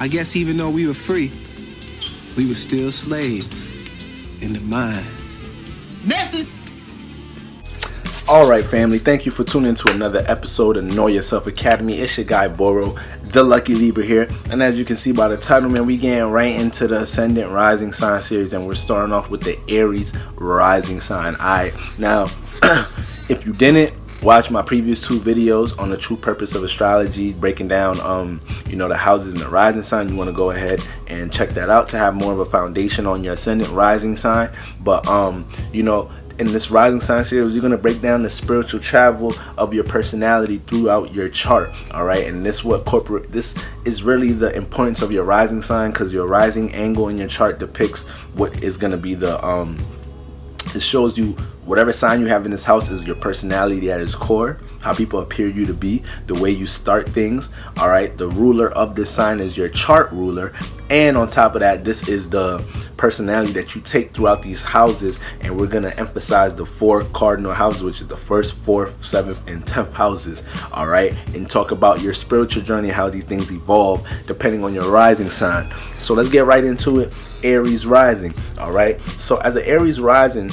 I guess even though we were free, we were still slaves in the mind. Message! Alright family, thank you for tuning in to another episode of Know Yourself Academy. It's your guy Boro, the Lucky Libra here. And as you can see by the title, man, we getting right into the Ascendant Rising sign series, and we're starting off with the Aries Rising sign. Alright, now if you didn't watch my previous two videos on the true purpose of astrology, breaking down you know, the houses and the rising sign, you want to go ahead and check that out to have more of a foundation on your ascendant rising sign. But you know, in this rising sign series, you're going to break down the spiritual travel of your personality throughout your chart. All right, and this is really the importance of your rising sign, because your rising angle in your chart depicts what is going to be the it shows you whatever sign you have in this house is your personality at its core, how people appear you to be, the way you start things. All right, the ruler of this sign is your chart ruler, and on top of that, this is the personality that you take throughout these houses. And we're going to emphasize the 4 cardinal houses, which is the 1st, 4th, 7th, and 10th houses. All right, and talk about your spiritual journey, how these things evolve depending on your rising sign. So let's get right into it. Aries rising. All right, so as an Aries rising,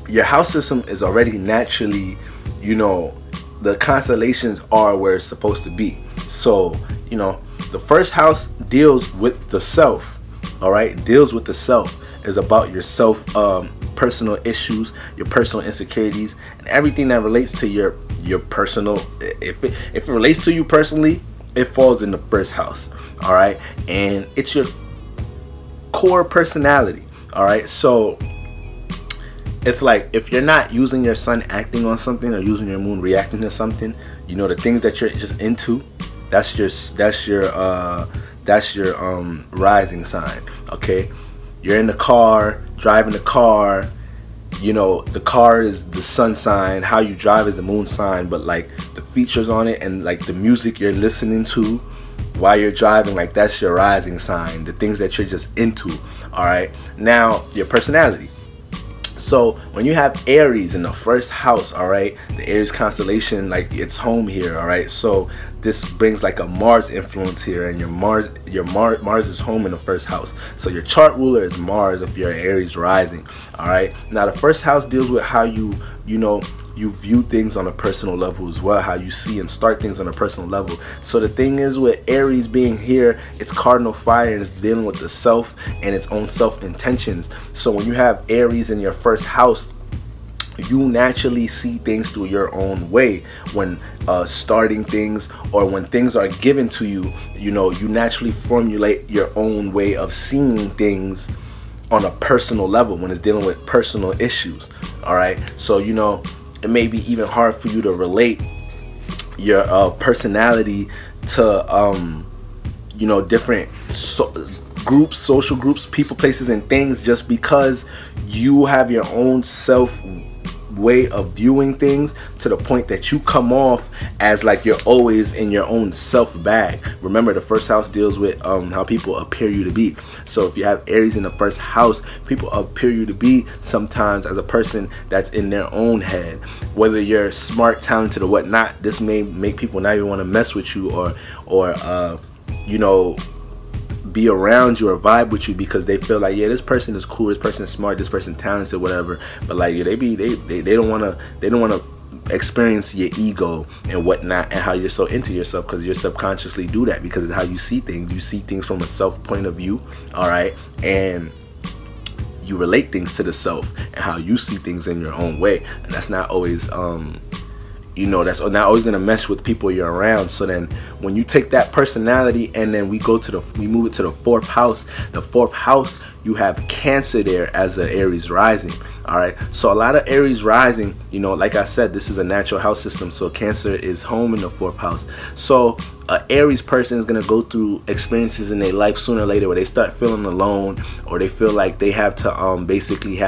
your house system is already naturally, you know, the constellations are where it's supposed to be. So, you know, the first house deals with the self. All right, deals with the self, is about your self, personal issues, your personal insecurities, and everything that relates to your personal. If it relates to you personally, it falls in the first house. All right, and it's your core personality. All right, so it's like if you're not using your sun acting on something or using your moon reacting to something, you know, the things that you're just into, that's your rising sign. Okay, you're in the car, driving the car, you know, the car is the sun sign, how you drive is the moon sign, but like the features on it and like the music you're listening to while you're driving, like that's your rising sign, the things that you're just into. All right, now your personality. So when you have Aries in the first house, all right, the Aries constellation, like it's home here. All right, so this brings like a Mars influence here, and your Mars is home in the first house. So your chart ruler is Mars if you're Aries rising. All right, now the first house deals with how you view things on a personal level as well, how you see and start things on a personal level. So the thing is, with Aries being here, it's cardinal fire and it's dealing with the self and its own self intentions. So when you have Aries in your first house, you naturally see things through your own way when starting things, or when things are given to you. You know, you naturally formulate your own way of seeing things on a personal level when it's dealing with personal issues. All right, so you know, it may be even hard for you to relate your personality to you know, different groups, social groups, people, places, and things, just because you have your own self way of viewing things, to the point that you come off as like you're always in your own self bag. Remember, the first house deals with how people appear you to be. So if you have Aries in the first house, people appear you to be sometimes as a person that's in their own head. Whether you're smart, talented, or whatnot, this may make people not even want to mess with you, or you know, be around you or vibe with you, because they feel like, yeah, this person is cool, this person is smart, this person talented, whatever. But like, yeah, they don't want to experience your ego and whatnot, and how you're so into yourself, because you subconsciously do that because it's how you see things. You see things from a self point of view. All right, and you relate things to the self and how you see things in your own way, and that's not always you know, that's not always gonna mesh with people you're around. So then when you take that personality and then we move it to the 4th house. The 4th house, you have Cancer there as an Aries rising. All right, so a lot of Aries rising, you know, like I said, this is a natural house system, so Cancer is home in the 4th house. So an Aries person is gonna go through experiences in their life sooner or later where they start feeling alone, or they feel like they have to basically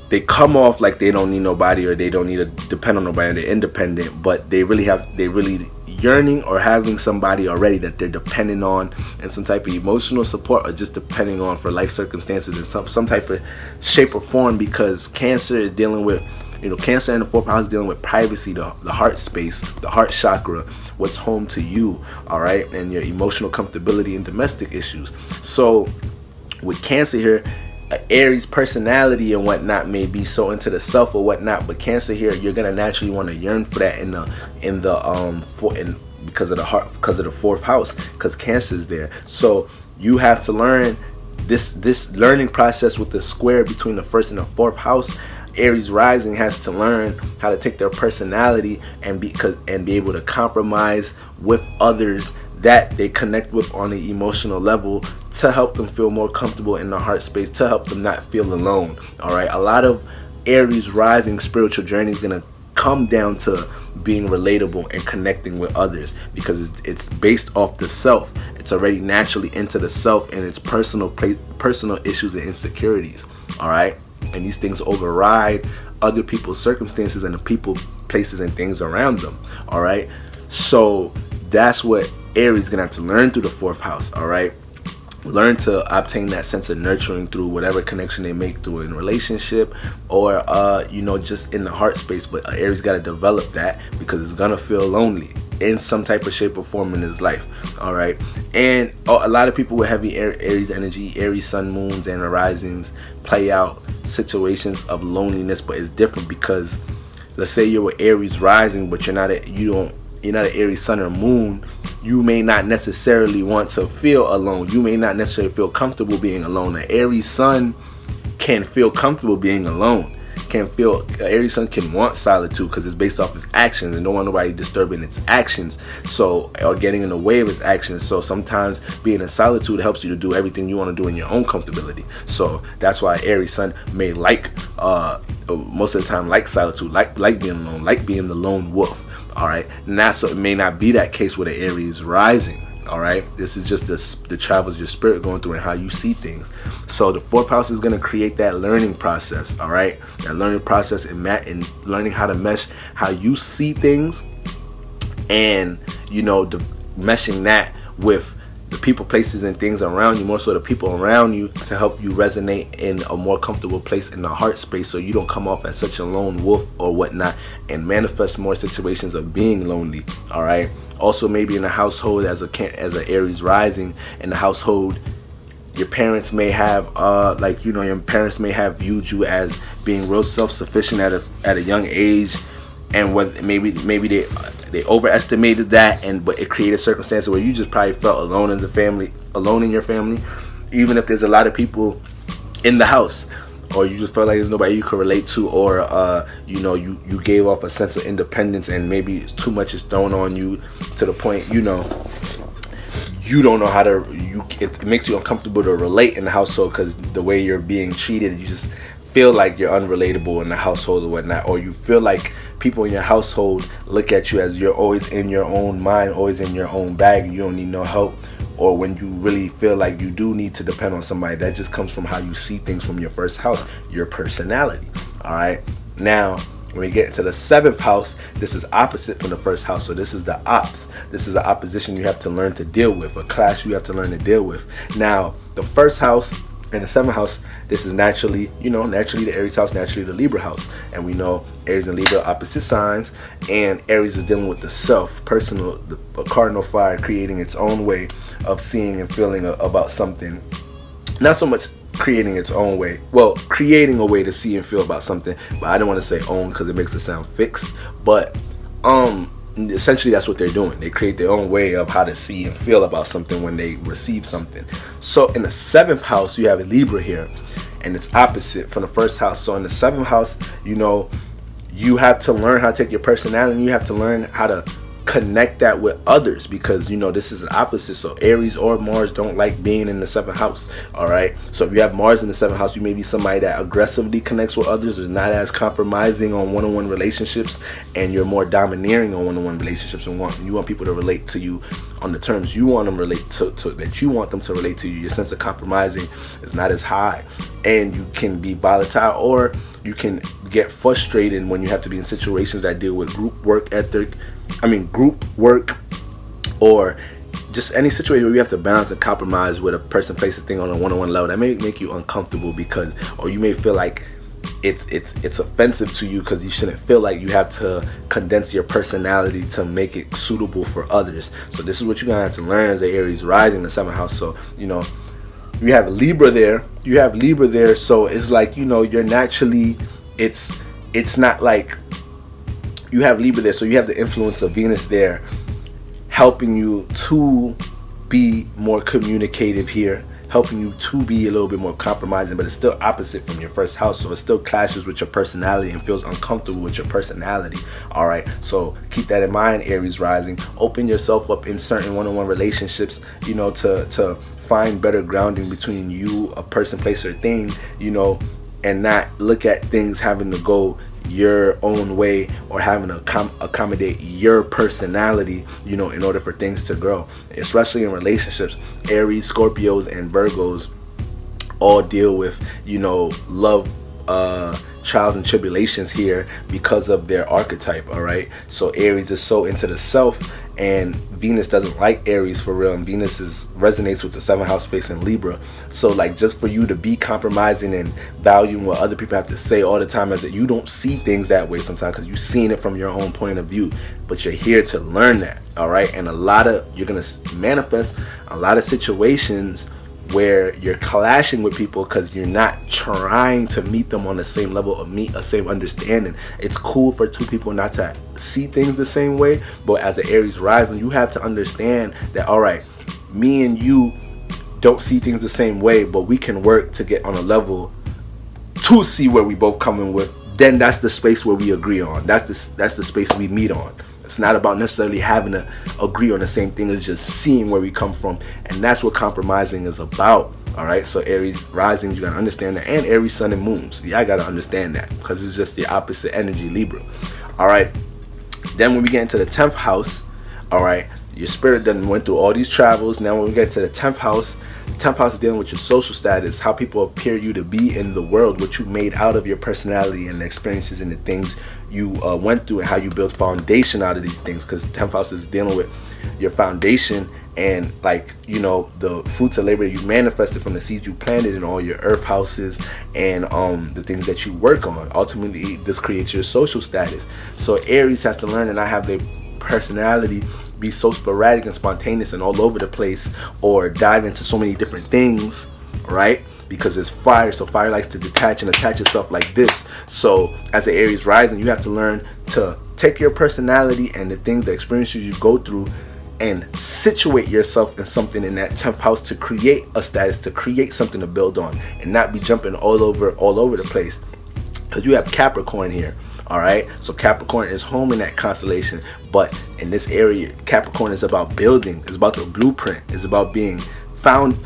they come off like they don't need nobody, or they don't need to depend on nobody, they're independent, but they really yearning or having somebody already that they're depending on, and some type of emotional support, or just depending on for life circumstances in some type of shape or form, because Cancer is dealing with, You know, Cancer in the 4th house is dealing with privacy, the heart space, the heart chakra, what's home to you, all right, and your emotional comfortability and domestic issues. So with Cancer here, Aries personality and whatnot may be so into the self or whatnot, but Cancer here, you're gonna naturally want to yearn for that because of the heart, because of the 4th house, because Cancer is there. So you have to learn this learning process with the square between the 1st and the 4th house. Aries rising has to learn how to take their personality and be able to compromise with others that they connect with on the emotional level to help them feel more comfortable in the heart space, to help them not feel alone. All right, a lot of Aries rising spiritual journey is going to come down to being relatable and connecting with others, because it's based off the self. It's already naturally into the self and its personal issues and insecurities. All right, and these things override other people's circumstances and the people, places, and things around them. All right, so that's what Aries is gonna have to learn through the 4th house. All right, learn to obtain that sense of nurturing through whatever connection they make through in a relationship or you know, just in the heart space. But Aries got to develop that, because it's gonna feel lonely in some type of shape or form in his life. All right, and a lot of people with heavy Aries energy, Aries sun, moons, and risings, play out situations of loneliness. But it's different, because let's say you're with Aries rising, but you're not an Aries sun or moon. You may not necessarily want to feel alone. You may not necessarily feel comfortable being alone. An Aries sun can feel comfortable being alone. Aries sun can want solitude, because it's based off his actions and don't want nobody disturbing its actions, so, or getting in the way of his actions. So sometimes being in solitude helps you to do everything you want to do in your own comfortability. So that's why Aries sun may like most of the time like solitude, like being alone, like being the lone wolf. All right, now so it may not be that case with an Aries rising. All right, this is just the travels your spirit going through and how you see things. So the 4th house is going to create that learning process. All right, that learning process and learning how to mesh how you see things, and you know, meshing that with the people, places, and things around you, more so the people around you, to help you resonate in a more comfortable place in the heart space, so you don't come off as such a lone wolf or whatnot and manifest more situations of being lonely. All right, also maybe in the household as a Aries rising, in the household, your parents may have your parents may have viewed you as being real self-sufficient at a young age, and what maybe they overestimated that, but it created circumstances where you just probably felt alone in your family, even if there's a lot of people in the house, or you just felt like there's nobody you could relate to, or you know, you gave off a sense of independence, and maybe it's too much is thrown on you to the point, you know, you don't know how to, it makes you uncomfortable to relate in the household, because the way you're being treated, you just feel like you're unrelatable in the household or whatnot, or you feel like people in your household look at you as you're always in your own mind, always in your own bag, and you don't need no help, or when you really feel like you do need to depend on somebody. That just comes from how you see things from your 1st house, your personality. All right, now when we get into the 7th house, this is opposite from the 1st house. So this is the ops. This is the opposition you have to learn to deal with, a clash you have to learn to deal with. Now the 1st house and the 7th house, this is naturally the Aries house, naturally the Libra house. And we know Aries and Libra are opposite signs, and Aries is dealing with the self, personal, a cardinal fire, creating its own way of seeing and feeling about something. Not so much creating its own way, well, creating a way to see and feel about something, but I don't want to say own because it makes it sound fixed, but essentially that's what they're doing. They create their own way of how to see and feel about something when they receive something. So in the 7th house, you have a Libra here, and it's opposite from the 1st house. So in the 7th house, you know, you have to learn how to take your personality, and you have to learn how to connect that with others, because you know this is an opposite. So Aries or Mars don't like being in the 7th house. All right, so if you have Mars in the 7th house, you may be somebody that aggressively connects with others, is not as compromising on one-on-one relationships, and you're more domineering on one-on-one relationships, and you want people to relate to you on the terms you want them to relate to that you want them to relate to you. Your sense of compromising is not as high, and you can be volatile, or you can get frustrated when you have to be in situations that deal with group work, or just any situation where you have to balance and compromise with a person, place, a thing on a one-on-one level. That may make you uncomfortable, because, or you may feel like it's offensive to you, because you shouldn't feel like you have to condense your personality to make it suitable for others. So this is what you're gonna have to learn as an Aries rising, the 7th house. So you know, you have Libra there, so it's like, you know, you're naturally, it's not like you have Libra there, so you have the influence of Venus there helping you to be more communicative here, helping you to be a little bit more compromising, but it's still opposite from your 1st house, so it still clashes with your personality and feels uncomfortable with your personality. All right, so keep that in mind, Aries rising. Open yourself up in certain one-on-one relationships, you know, to find better grounding between you, a person, place, or thing, you know, and not look at things having to go your own way or having to accommodate your personality, you know, in order for things to grow, especially in relationships. Aries, Scorpios, and Virgos all deal with, you know, love trials and tribulations here because of their archetype. All right, so Aries is so into the self, and Venus doesn't like Aries for real, and Venus resonates with the 7th house space in Libra. So like, just for you to be compromising and valuing what other people have to say all the time, as that you don't see things that way sometimes because you've seen it from your own point of view, but you're here to learn that. All right, and you're gonna manifest a lot of situations where you're clashing with people because you're not trying to meet them on the same level or meet a same understanding. It's cool for two people not to see things the same way, but as an Aries rising, you have to understand that, all right, me and you don't see things the same way, but we can work to get on a level to see where we both coming with. Then that's the space where we agree on. That's the space we meet on. It's not about necessarily having to agree on the same thing. It's just seeing where we come from, and that's what compromising is about. All right, so Aries rising, you gotta understand that, and Aries sun and moons, yeah, I gotta understand that, because it's just the opposite energy, Libra. All right, then when we get into the 10th house, all right, your spirit then went through all these travels. Now when we get to the 10th house, the 10th house is dealing with your social status, how people appear you to be in the world, what you made out of your personality and the experiences and the things you went through, and how you build foundation out of these things, because the 10th house is dealing with your foundation and, like, you know, the fruits of labor you manifested from the seeds you planted in all your earth houses and the things that you work on. Ultimately, this creates your social status. So Aries has to learn and not have their personality be so sporadic and spontaneous and all over the place, or dive into so many different things, right? Because it's fire, so fire likes to detach and attach itself like this. So as an Aries rising, you have to learn to take your personality and the things, the experiences you go through, and situate yourself in something in that 10th house to create a status, to create something to build on, and not be jumping all over the place. Because you have Capricorn here. All right, so Capricorn is home in that constellation, but in this area, Capricorn is about building. It's about the blueprint. It's about being found.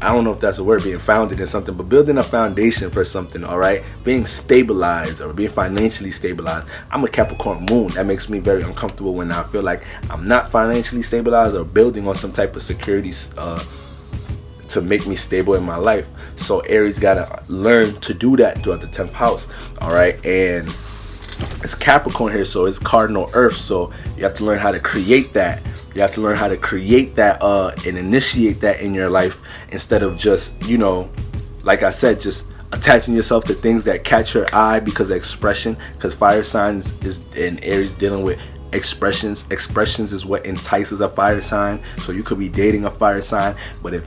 I don't know if that's a word, being founded in something, but building a foundation for something. All right, being stabilized or being financially stabilized. I'm a Capricorn moon. That makes me very uncomfortable when I feel like I'm not financially stabilized or building on some type of securities to make me stable in my life. So Aries gotta learn to do that throughout the 10th house. All right, and it's Capricorn here, so it's cardinal earth, so you have to learn how to create that. You have to learn how to create that and initiate that in your life, instead of just, you know, like I said, just attaching yourself to things that catch your eye because of expression. Because fire signs is in Aries dealing with expressions. Expressions is what entices a fire sign. So you could be dating a fire sign, but if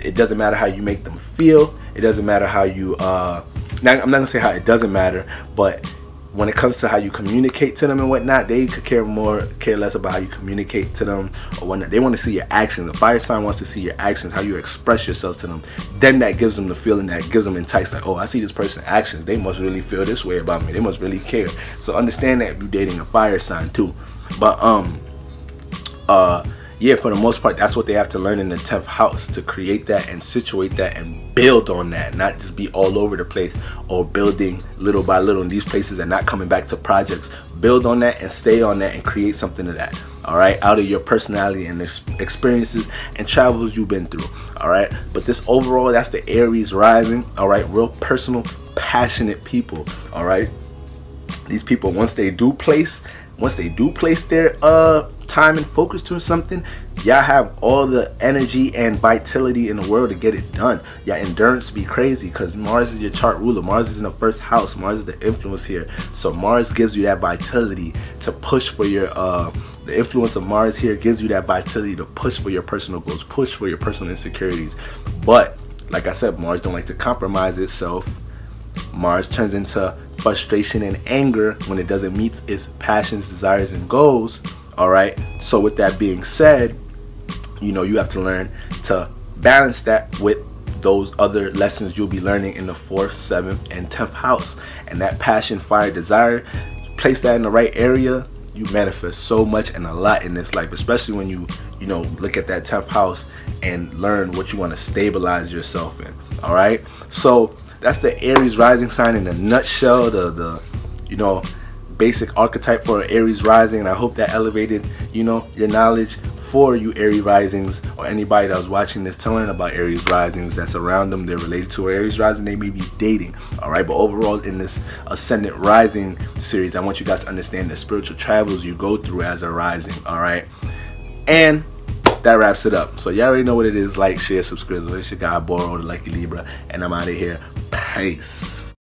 it doesn't matter how you make them feel, it doesn't matter how you now I'm not gonna say how it doesn't matter, but when it comes to how you communicate to them and whatnot, they could care less about how you communicate to them or whatnot. They want to see your actions. The fire sign wants to see your actions, how you express yourselves to them. Then that gives them the feeling, that gives them enticed, like, oh, I see this person's actions, they must really feel this way about me, they must really care. So understand that if you're dating a fire sign too. But yeah, for the most part, that's what they have to learn in the 10th house, to create that and situate that and build on that, not just be all over the place or building little by little in these places and not coming back to projects. Build on that and stay on that and create something of that, all right, out of your personality and experiences and travels you've been through, all right. But this overall, that's the Aries rising, all right, real personal, passionate people, all right. These people, once they do place their time and focus to something, y'all have all the energy and vitality in the world to get it done. Y'all endurance be crazy, because Mars is your chart ruler. Mars is in the first house. Mars is the influence here. So Mars gives you that vitality to push for your the influence of Mars here gives you that vitality to push for your personal goals, push for your personal insecurities. But like I said, Mars don't like to compromise itself. Mars turns into frustration and anger when it doesn't meet its passions, desires, and goals. All right. So with that being said, you know, you have to learn to balance that with those other lessons you'll be learning in the 4th, 7th, and 10th house. And that passion, fire, desire, place that in the right area, you manifest so much and a lot in this life, especially when you know, look at that 10th house and learn what you want to stabilize yourself in. All right. So that's the Aries rising sign in a nutshell, the you know, basic archetype for Aries rising. And I hope that elevated, you know, your knowledge for you Aries risings, or anybody that was watching this to learn about Aries risings that's around them, they're related to Aries rising, they may be dating. All right. But overall, in this Ascendant rising series, I want you guys to understand the spiritual travels you go through as a rising. All right. And that wraps it up. So y'all already know what it is. Like, share, subscribe. It's your guy Boro, the Lucky Libra, and I'm out of here. Peace.